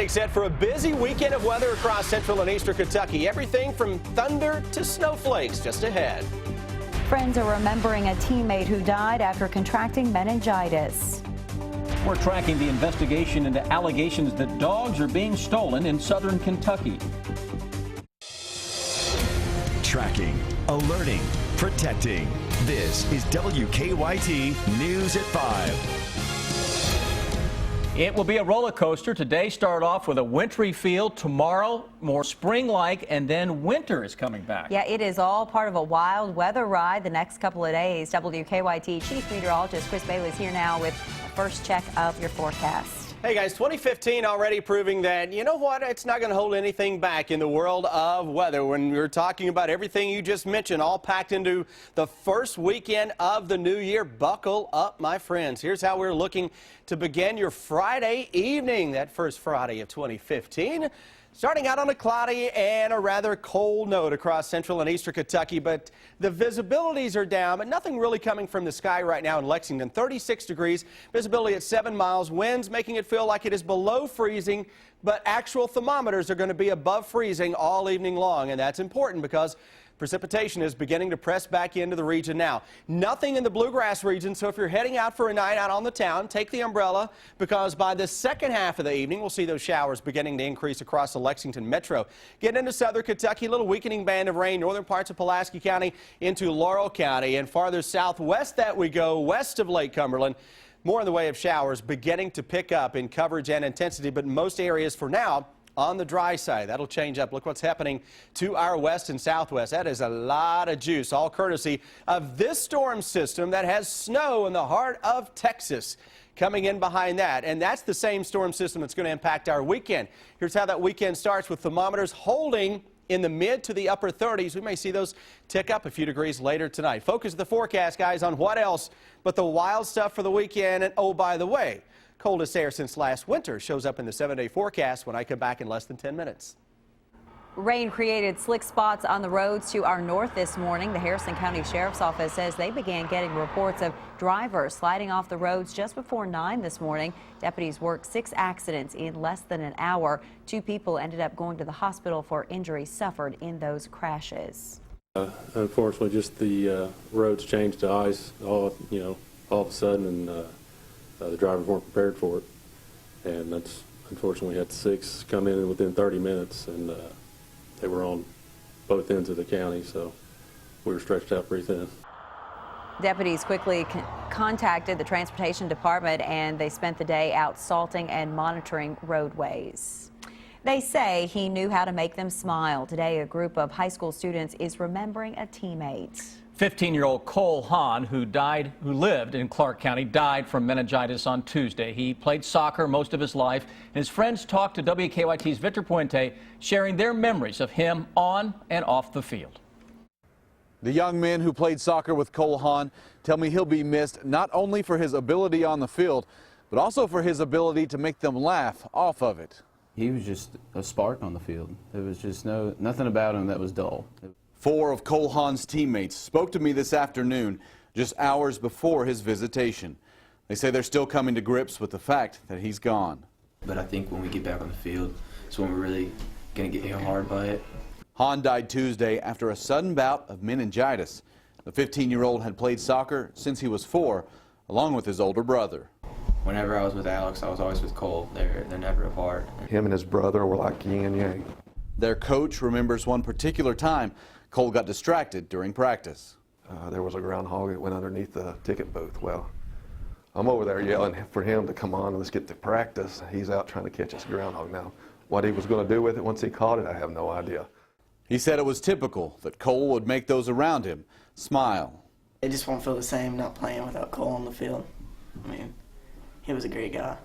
getting set for a busy weekend of weather across central and eastern Kentucky. Everything from thunder to snowflakes just ahead. Friends are remembering a teammate who died after contracting meningitis. We're tracking the investigation into allegations that dogs are being stolen in southern Kentucky. Tracking, alerting, protecting. This is WKYT News at 5. It will be a roller coaster. Today start off with a wintry feel. Tomorrow, more spring-like, and then winter is coming back. Yeah, it is all part of a wild weather ride the next couple of days. WKYT Chief Meteorologist Chris Bailey is here now with a first check of your forecast. Hey guys, 2015 already proving that, you know what, it's not going to hold anything back in the world of weather. When we're talking about everything you just mentioned, all packed into the first weekend of the new year, buckle up, my friends. Here's how we're looking to begin your Friday evening, that first Friday of 2015. Starting out on a cloudy and a rather cold note across central and eastern Kentucky, but the visibilities are down, but nothing really coming from the sky right now in Lexington. 36 degrees, visibility at 7 miles, winds making it feel like it is below freezing, but actual thermometers are going to be above freezing all evening long, and that's important because precipitation is beginning to press back into the region now. Nothing in the bluegrass region, so if you're heading out for a night out on the town, take the umbrella because by the second half of the evening, we'll see those showers beginning to increase across the Lexington metro. Getting into southern Kentucky, a little weakening band of rain, northern parts of Pulaski County into Laurel County, and farther southwest that we go, west of Lake Cumberland. More in the way of showers beginning to pick up in coverage and intensity, but most areas for now on the dry side. That'll change up. Look what's happening to our west and southwest. That is a lot of juice, all courtesy of this storm system that has snow in the heart of Texas coming in behind that. And that's the same storm system that's going to impact our weekend. Here's how that weekend starts with thermometers holding in the mid to the upper 30s. We may see those tick up a few degrees later tonight. Focus the forecast, guys, on what else but the wild stuff for the weekend. And oh, by the way, coldest air since last winter shows up in the 7-day forecast when I come back in less than 10 minutes. Rain created slick spots on the roads to our north this morning. The Harrison County Sheriff's Office says they began getting reports of drivers sliding off the roads just before 9 this morning. Deputies worked 6 accidents in less than an hour. 2 people ended up going to the hospital for injuries suffered in those crashes. Unfortunately, just the roads changed to ice all of a sudden, and the drivers weren't prepared for it, and that's unfortunately we had 6 come in within 30 minutes, and they were on both ends of the county, so we were stretched out pretty thin. Deputies quickly contacted the transportation department, and they spent the day out salting and monitoring roadways. They say he knew how to make them smile. Today, a group of high school students is remembering a teammate. 15-year-old Cole Hahn, who lived in Clark County, died from meningitis on Tuesday. He played soccer most of his life, and his friends talked to WKYT's Victor Puente, sharing their memories of him on and off the field. The young men who played soccer with Cole Hahn tell me he'll be missed not only for his ability on the field, but also for his ability to make them laugh off of it. He was just a spark on the field. There was just nothing about him that was dull. 4 of Cole Hahn's teammates spoke to me this afternoon, just hours before his visitation. They say they're still coming to grips with the fact that he's gone. But I think when we get back on the field, it's when we're really going to get hit hard by it. Hahn died Tuesday after a sudden bout of meningitis. The 15-year-old had played soccer since he was 4, along with his older brother. Whenever I was with Alex, I was always with Cole. They're never apart. Him and his brother were like yin and yang. Their coach remembers one particular time Cole got distracted during practice. There was a groundhog that went underneath the ticket booth. Well, I'm over there yelling for him to come on and let's get to practice. He's out trying to catch this groundhog. Now, what he was going to do with it once he caught it, I have no idea. He said it was typical that Cole would make those around him smile. It just won't feel the same not playing without Cole on the field. I mean, he was a great guy.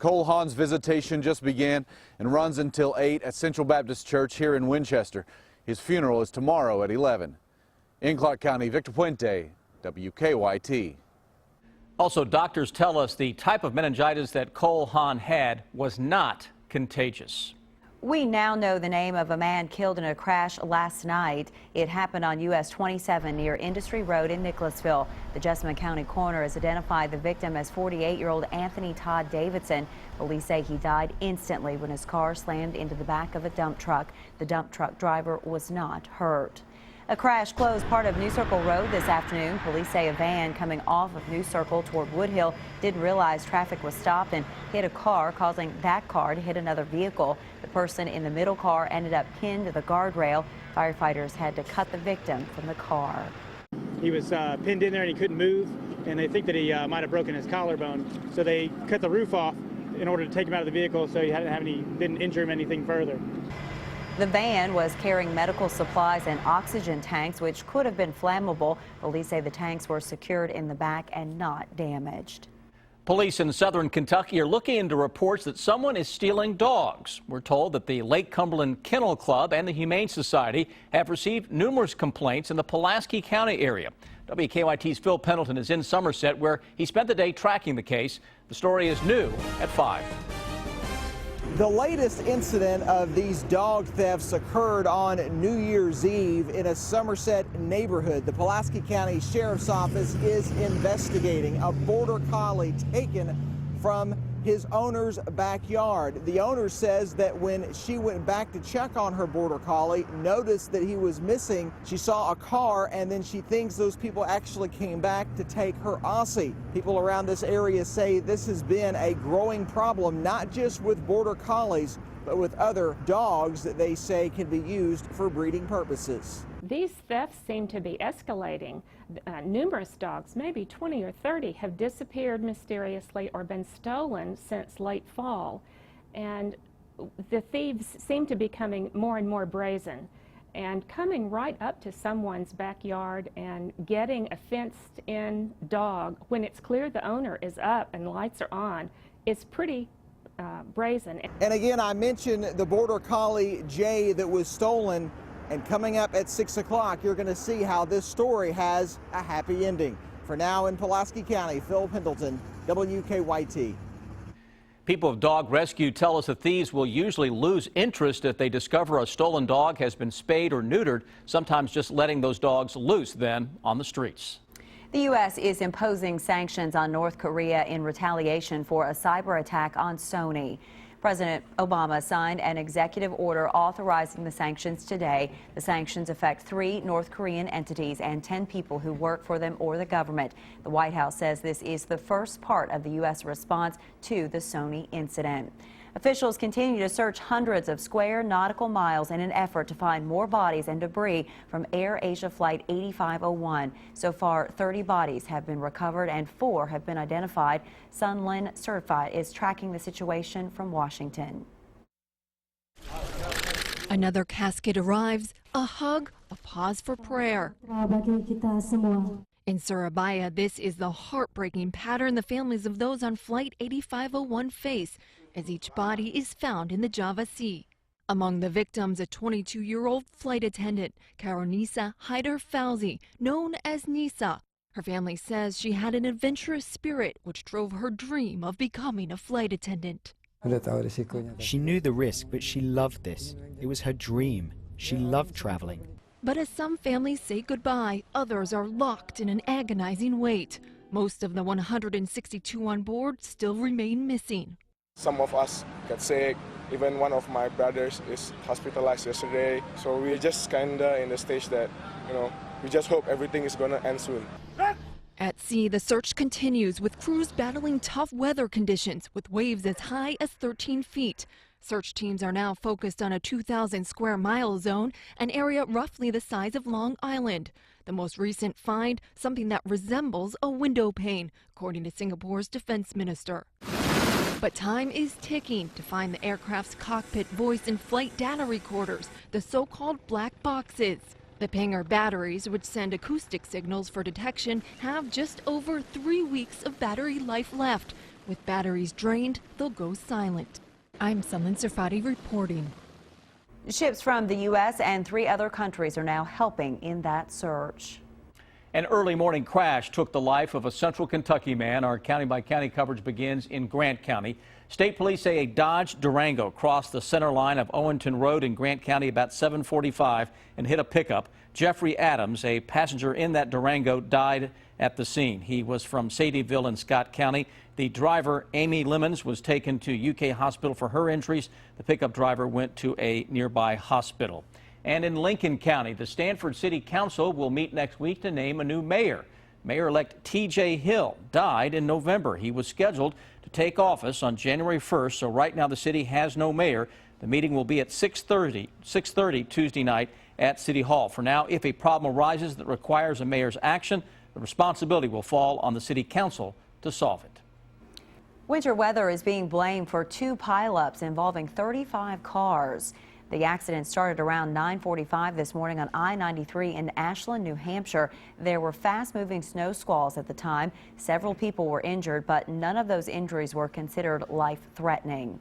Cole Hahn's visitation just began and runs until 8 at Central Baptist Church here in Winchester. His funeral is tomorrow at 11. In Clark County, Victor Puente, WKYT. Also, doctors tell us the type of meningitis that Cole Hahn had was not contagious. We now know the name of a man killed in a crash last night. It happened on US 27 near Industry Road in Nicholasville. The Jessamine County coroner has identified the victim as 48-year-old Anthony Todd Davidson. Police say he died instantly when his car slammed into the back of a dump truck. The dump truck driver was not hurt. A crash closed part of New Circle Road this afternoon. Police say a van coming off of New Circle toward Woodhill didn't realize traffic was stopped and hit a car, causing that car to hit another vehicle. The person in the middle car ended up pinned to the guardrail. Firefighters had to cut the victim from the car. He was pinned in there and he couldn't move, and they think that he might have broken his collarbone. So they cut the roof off in order to take him out of the vehicle so he didn't injure him anything further. The van was carrying medical supplies and oxygen tanks, which could have been flammable. Police say the tanks were secured in the back and not damaged. Police in southern Kentucky are looking into reports that someone is stealing dogs. We're told that the Lake Cumberland Kennel Club and the Humane Society have received numerous complaints in the Pulaski County area. WKYT's Phil Pendleton is in Somerset, where he spent the day tracking the case. The story is new at 5. The latest incident of these dog thefts occurred on New Year's Eve in a Somerset neighborhood. The Pulaski County Sheriff's Office is investigating a border collie taken from his owner's backyard. The owner says that when she went back to check on her border collie, noticed that he was missing. She saw a car, and then she thinks those people actually came back to take her Aussie. People around this area say this has been a growing problem, not just with border collies, but with other dogs that they say can be used for breeding purposes. These thefts seem to be escalating. Numerous dogs, maybe 20 or 30, have disappeared mysteriously or been stolen since late fall. And the thieves seem to be becoming more and more brazen and coming right up to someone's backyard and getting a fenced-in dog when it's clear the owner is up and lights are on is pretty brazen. And again, I mentioned the border collie Jay that was stolen, and coming up at 6 o'clock, you're going to see how this story has a happy ending. For now in Pulaski County, Phil Pendleton, WKYT. People of dog rescue tell us that thieves will usually lose interest if they discover a stolen dog has been spayed or neutered, sometimes just letting those dogs loose then on the streets. The U.S. is imposing sanctions on North Korea in retaliation for a cyber attack on Sony. President Obama signed an executive order authorizing the sanctions today. The sanctions affect 3 North Korean entities and 10 people who work for them or the government. The White House says this is the first part of the U.S. response to the Sony incident. Officials continue to search hundreds of square nautical miles in an effort to find more bodies and debris from Air Asia Flight 8501. So far, 30 bodies have been recovered and 4 have been identified. Sunlin Certified is tracking the situation from Washington. Another casket arrives, a hug, a pause for prayer. In Surabaya, this is the heartbreaking pattern the families of those on Flight 8501 face as each body is found in the Java Sea. Among the victims, a 22-year-old flight attendant, Karonisa Haider Fauzi, known as Nisa. Her family says she had an adventurous spirit which drove her dream of becoming a flight attendant. She knew the risk, but she loved this. It was her dream. She loved traveling. But as some families say goodbye, others are locked in an agonizing wait. Most of the 162 on board still remain missing. Some of us got sick. Even one of my brothers is hospitalized yesterday. So we're just kinda in the stage that, we just hope everything is gonna end soon. At sea, the search continues with crews battling tough weather conditions with waves as high as 13 feet. Search teams are now focused on a 2,000 square mile zone, an area roughly the size of Long Island. The most recent find, something that resembles a window pane, according to Singapore's defense minister. But time is ticking to find the aircraft's cockpit voice and flight data recorders, the so-called black boxes. The Panger batteries, which send acoustic signals for detection, have just over 3 weeks of battery life left. With batteries drained, they'll go silent. I'm Sunlin Sarfati reporting. Ships from the U.S. and 3 other countries are now helping in that search. An early morning crash took the life of a Central Kentucky man. Our county-by-county coverage begins in Grant County. State police say a Dodge Durango crossed the center line of Owenton Road in Grant County about 7:45 and hit a pickup. Jeffrey Adams, a passenger in that Durango, died at the scene. He was from Sadie'ville in Scott County. The driver, Amy Lemons, was taken to UK Hospital for her injuries. The pickup driver went to a nearby hospital. And in Lincoln County, the Stanford City Council will meet next week to name a new mayor. Mayor-elect T.J. Hill died in November. He was scheduled to take office on January 1st, so right now the city has no mayor. The meeting will be at 6:30 Tuesday night at City Hall. For now, if a problem arises that requires a mayor's action, the responsibility will fall on the City Council to solve it. Winter weather is being blamed for 2 pileups involving 35 cars. The accident started around 9:45 this morning on I-93 in Ashland, New Hampshire. There were fast-moving snow squalls at the time. Several people were injured, but none of those injuries were considered life-threatening.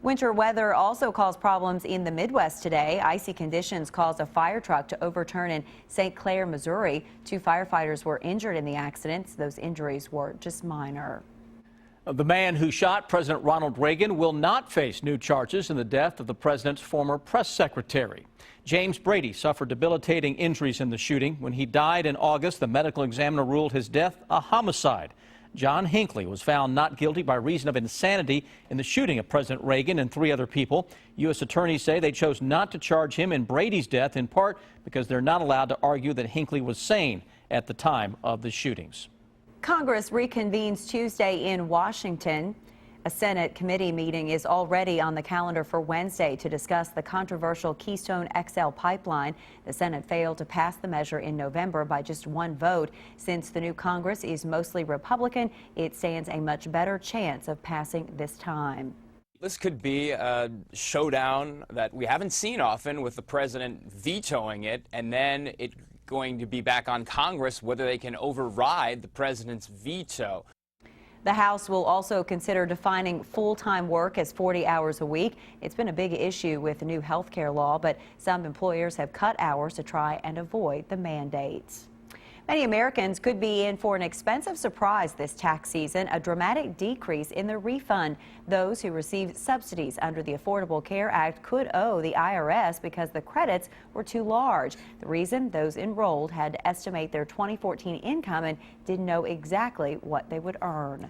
Winter weather also caused problems in the Midwest today. Icy conditions caused a fire truck to overturn in St. Clair, Missouri. 2 firefighters were injured in the accidents. Those injuries were just minor. The man who shot President Ronald Reagan will not face new charges in the death of the president's former press secretary. James Brady suffered debilitating injuries in the shooting. When he died in August, the medical examiner ruled his death a homicide. John Hinckley was found not guilty by reason of insanity in the shooting of President Reagan and 3 other people. U.S. attorneys say they chose not to charge him in Brady's death, in part because they're not allowed to argue that Hinckley was sane at the time of the shootings. Congress reconvenes Tuesday in Washington. A Senate committee meeting is already on the calendar for Wednesday to discuss the controversial Keystone XL pipeline. The Senate failed to pass the measure in November by just 1 vote. Since the new Congress is mostly Republican, it stands a much better chance of passing this time. This could be a showdown that we haven't seen often, with the president vetoing it and then it going to be back on Congress whether they can override the president's veto. The House will also consider defining full-time work as 40 hours a week. It's been a big issue with the new health care law, but some employers have cut hours to try and avoid the mandates. Many Americans could be in for an expensive surprise this tax season, a dramatic decrease in their refund. Those who received subsidies under the Affordable Care Act could owe the IRS because the credits were too large. The reason? Those enrolled had to estimate their 2014 income and didn't know exactly what they would earn.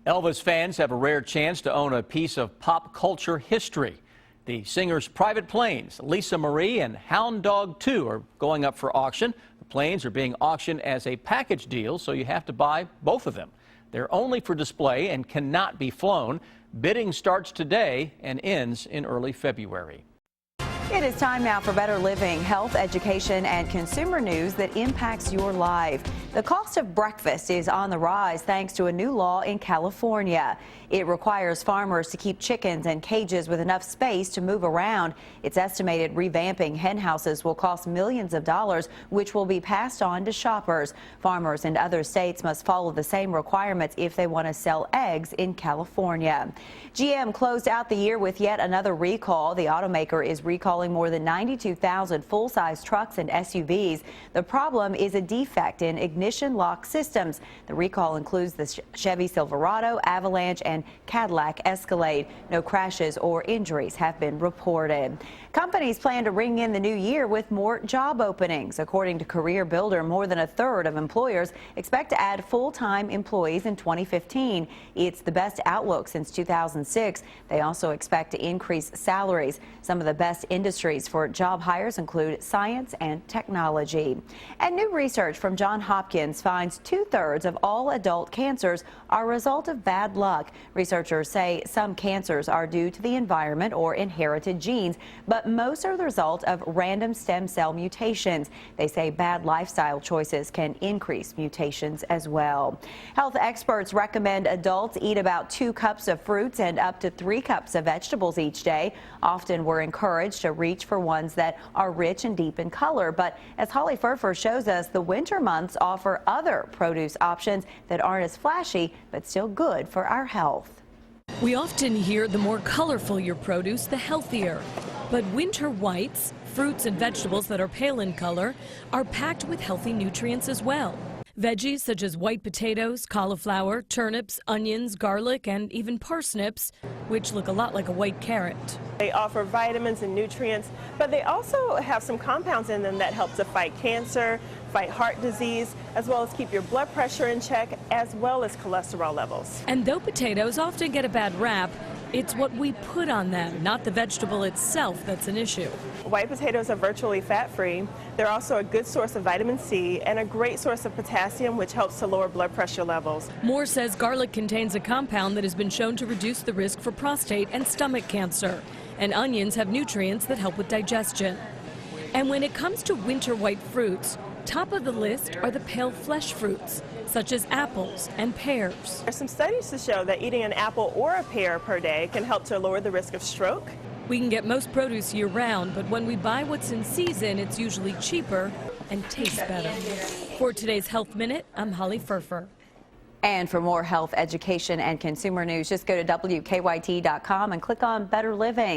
Elvis fans have a rare chance to own a piece of pop culture history. The singer's private planes, Lisa Marie and Hound Dog 2, are going up for auction. The planes are being auctioned as a package deal, so you have to buy both of them. They're only for display and cannot be flown. Bidding starts today and ends in early February. It is time now for better living, health, education, and consumer news that impacts your life. The cost of breakfast is on the rise thanks to a new law in California. It requires farmers to keep chickens in cages with enough space to move around. It's estimated revamping hen houses will cost millions of dollars, which will be passed on to shoppers. Farmers in other states must follow the same requirements if they want to sell eggs in California. GM closed out the year with yet another recall. The automaker is recalling more than 92,000 full-size trucks and SUVs. The problem is a defect in ignition lock systems. The recall includes the Chevy Silverado, Avalanche, and Cadillac Escalade. No crashes or injuries have been reported. Companies plan to ring in the new year with more job openings. According to Career Builder, more than a third of employers expect to add full-time employees in 2015. It's the best outlook since 2006. They also expect to increase salaries. Some of the best industries for job hires include science and technology. And new research from Johns Hopkins finds 2/3 of all adult cancers are a result of bad luck. Researchers say some cancers are due to the environment or inherited genes, but most are the result of random stem cell mutations. They say bad lifestyle choices can increase mutations as well. Health experts recommend adults eat about 2 cups of fruits and up to 3 cups of vegetables each day. Often we're encouraged to reach for ones that are rich and deep in color, but as Holly Furfer shows us, the winter months offer other produce options that aren't as flashy but still good for our health. We often hear the more colorful your produce, the healthier. But winter whites, fruits and vegetables that are pale in color are packed with healthy nutrients as well. Veggies such as white potatoes, cauliflower, turnips, onions, garlic, and even parsnips, which look a lot like a white carrot. They offer vitamins and nutrients, but they also have some compounds in them that help to fight cancer, fight heart disease, as well as keep your blood pressure in check, as well as cholesterol levels. And though potatoes often get a bad rap, it's what we put on them, not the vegetable itself, that's an issue. White potatoes are virtually fat-free. They're also a good source of vitamin C and a great source of potassium, which helps to lower blood pressure levels. Moore says garlic contains a compound that has been shown to reduce the risk for prostate and stomach cancer. And onions have nutrients that help with digestion. And when it comes to winter white fruits, top of the list are the pale flesh fruits, such as apples and pears. There's some studies to show that eating an apple or a pear per day can help to lower the risk of stroke. We can get most produce year-round, but when we buy what's in season, it's usually cheaper and tastes better. For today's Health Minute, I'm Holly Furfer. And for more health, education, and consumer news, just go to WKYT.com and click on Better Living.